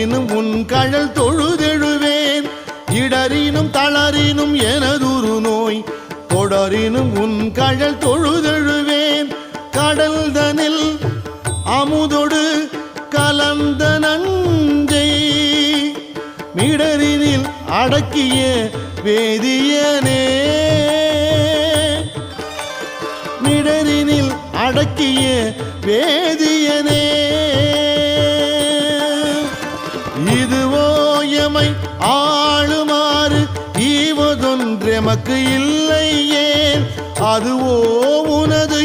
தொடரினும் உன் கழல் தொழுதெழுவேன் இடரினும் தளரினும் எனதுரு நோய் தொடரினும் உன் கழல் தொழுதெழுவேன் கடல்தனில் அமுதொடு கலந்த நஞ்சை மிடரினில் அடக்கிய வேதியனே மிடரினில் அடக்கிய வேதியனே இதுவோ எமை ஆளுமாறு ஈவதொன்றெமக்கு இல்லையே அதுவோ உனது